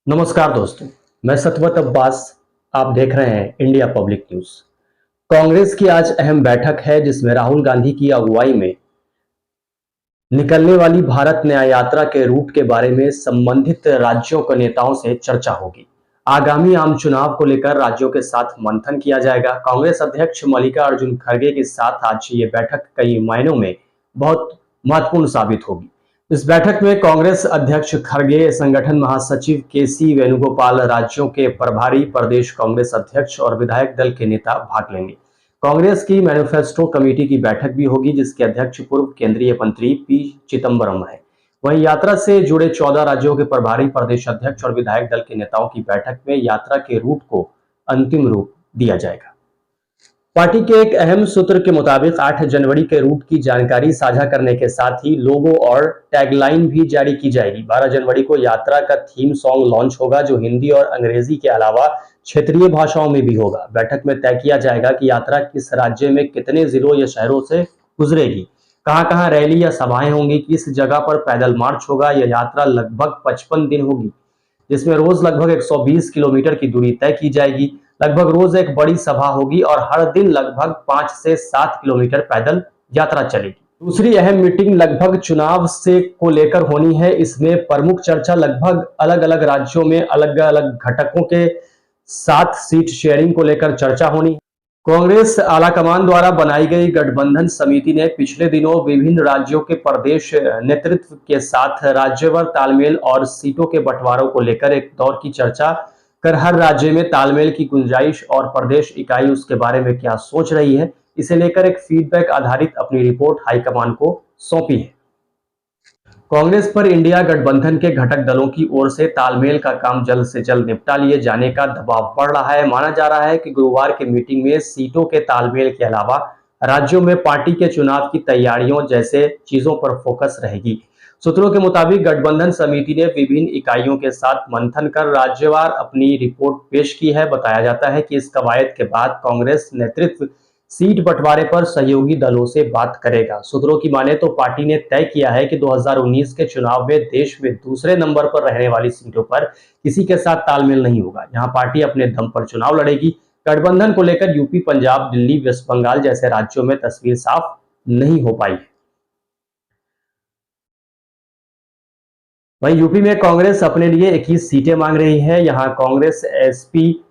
नमस्कार दोस्तों, मैं सतवत अब्बास। आप देख रहे हैं इंडिया पब्लिक न्यूज। कांग्रेस की आज अहम बैठक है जिसमें राहुल गांधी की अगुवाई में निकलने वाली भारत न्याय यात्रा के रूट के बारे में संबंधित राज्यों के नेताओं से चर्चा होगी। आगामी आम चुनाव को लेकर राज्यों के साथ मंथन किया जाएगा। कांग्रेस अध्यक्ष मल्लिकार्जुन खड़गे के साथ आज ये बैठक कई मायनों में बहुत महत्वपूर्ण साबित होगी। इस बैठक में कांग्रेस अध्यक्ष खड़गे, संगठन महासचिव केसी वेणुगोपाल, राज्यों के प्रभारी, प्रदेश कांग्रेस अध्यक्ष और विधायक दल के नेता भाग लेंगे। कांग्रेस की मैनिफेस्टो कमेटी की बैठक भी होगी जिसके अध्यक्ष पूर्व केंद्रीय मंत्री पी चिदंबरम है। वहीं यात्रा से जुड़े 14 राज्यों के प्रभारी, प्रदेश अध्यक्ष और विधायक दल के नेताओं की बैठक में यात्रा के रूट को अंतिम रूप दिया जाएगा। पार्टी के एक अहम सूत्र के मुताबिक 8 जनवरी के रूट की जानकारी साझा करने के साथ ही लोगो और टैगलाइन भी जारी की जाएगी। 12 जनवरी को यात्रा का थीम सॉन्ग लॉन्च होगा जो हिंदी और अंग्रेजी के अलावा क्षेत्रीय भाषाओं में भी होगा। बैठक में तय किया जाएगा कि यात्रा किस राज्य में कितने जिलों या शहरों से गुजरेगी, कहां-कहां रैली या सभाएं होंगी, किस जगह पर पैदल मार्च होगा। यह यात्रा लगभग 55 दिन होगी जिसमें रोज लगभग 120 किलोमीटर की दूरी तय की जाएगी। लगभग रोज एक बड़ी सभा होगी और हर दिन लगभग 5 से 7 किलोमीटर पैदल यात्रा चलेगी। दूसरी अहम मीटिंग लगभग चुनाव से को लेकर होनी है। इसमें प्रमुख चर्चा लगभग अलग-अलग राज्यों में अलग-अलग घटकों के साथ सीट शेयरिंग को लेकर चर्चा होनी। कांग्रेस आलाकमान द्वारा बनाई गई गठबंधन समिति ने पिछले दिनों विभिन्न राज्यों के प्रदेश नेतृत्व के साथ राज्यवार तालमेल और सीटों के बंटवारों को लेकर एक दौर की चर्चा कर हर राज्य में तालमेल की गुंजाइश और प्रदेश इकाई उसके बारे में क्या सोच रही है, इसे लेकर एक फीडबैक आधारित अपनी रिपोर्ट हाईकमान को सौंपी है। कांग्रेस पर इंडिया गठबंधन के घटक दलों की ओर से तालमेल का काम जल्द से जल्द निपटा लिए जाने का दबाव बढ़ रहा है। माना जा रहा है कि गुरुवार की मीटिंग में सीटों के तालमेल के अलावा राज्यों में पार्टी के चुनाव की तैयारियों जैसे चीजों पर फोकस रहेगी। सूत्रों के मुताबिक गठबंधन समिति ने विभिन्न इकाइयों के साथ मंथन कर राज्यवार अपनी रिपोर्ट पेश की है। बताया जाता है कि इस कवायद के बाद कांग्रेस नेतृत्व सीट बंटवारे पर सहयोगी दलों से बात करेगा। सूत्रों की माने तो पार्टी ने तय किया है कि 2019 के चुनाव में देश में दूसरे नंबर पर रहने वाली सीटों पर किसी के साथ तालमेल नहीं होगा। यहां पार्टी अपने दम पर चुनाव लड़ेगी। गठबंधन को लेकर यूपी, पंजाब, दिल्ली, वेस्ट बंगाल जैसे राज्यों में तस्वीर साफ नहीं हो पाई है। वहीं यूपी में कांग्रेस अपने लिए 21 सीटें मांग रही है। यहां कांग्रेस एसपी,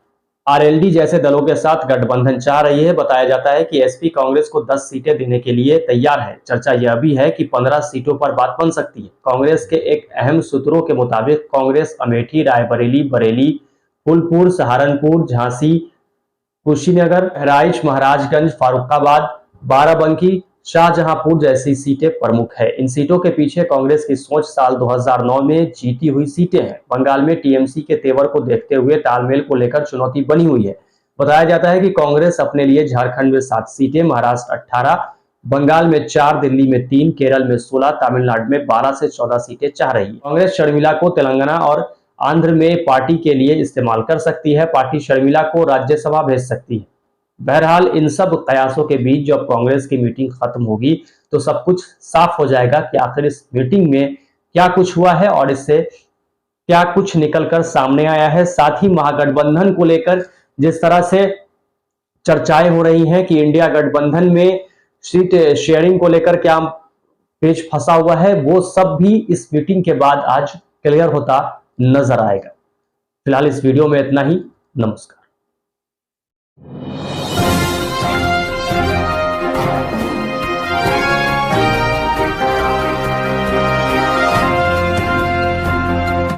आरएलडी जैसे दलों के साथ गठबंधन चाह रही है। बताया जाता है कि एसपी कांग्रेस को 10 सीटें देने के लिए तैयार है। चर्चा यह भी है कि 15 सीटों पर बात बन सकती है। कांग्रेस के एक अहम सूत्रों के मुताबिक कांग्रेस अमेठी, रायबरेली, बरेली, फूलपुर, सहारनपुर, झांसी, कुशीनगर, बहराइच, महाराजगंज, फारुखाबाद, बाराबंकी, शाहजहांपुर जैसी सीटें प्रमुख है। इन सीटों के पीछे कांग्रेस की सोच साल 2009 में जीती हुई सीटें हैं। बंगाल में टीएमसी के तेवर को देखते हुए तालमेल को लेकर चुनौती बनी हुई है। बताया जाता है कि कांग्रेस अपने लिए झारखंड में 7 सीटें, महाराष्ट्र 18, बंगाल में 4, दिल्ली में 3, केरल में 16, तमिलनाडु में 12 से 14 सीटें चाह रही है। कांग्रेस शर्मिला को तेलंगाना और आंध्र में पार्टी के लिए इस्तेमाल कर सकती है। पार्टी शर्मिला को राज्यसभा भेज सकती है। बहरहाल इन सब कयासों के बीच जब कांग्रेस की मीटिंग खत्म होगी तो सब कुछ साफ हो जाएगा कि आखिर इस मीटिंग में क्या कुछ हुआ है और इससे क्या कुछ निकलकर सामने आया है। साथ ही महागठबंधन को लेकर जिस तरह से चर्चाएं हो रही हैं कि इंडिया गठबंधन में सीट शेयरिंग को लेकर क्या पेच फंसा हुआ है, वो सब भी इस मीटिंग के बाद आज क्लियर होता नजर आएगा। फिलहाल इस वीडियो में इतना ही। नमस्कार।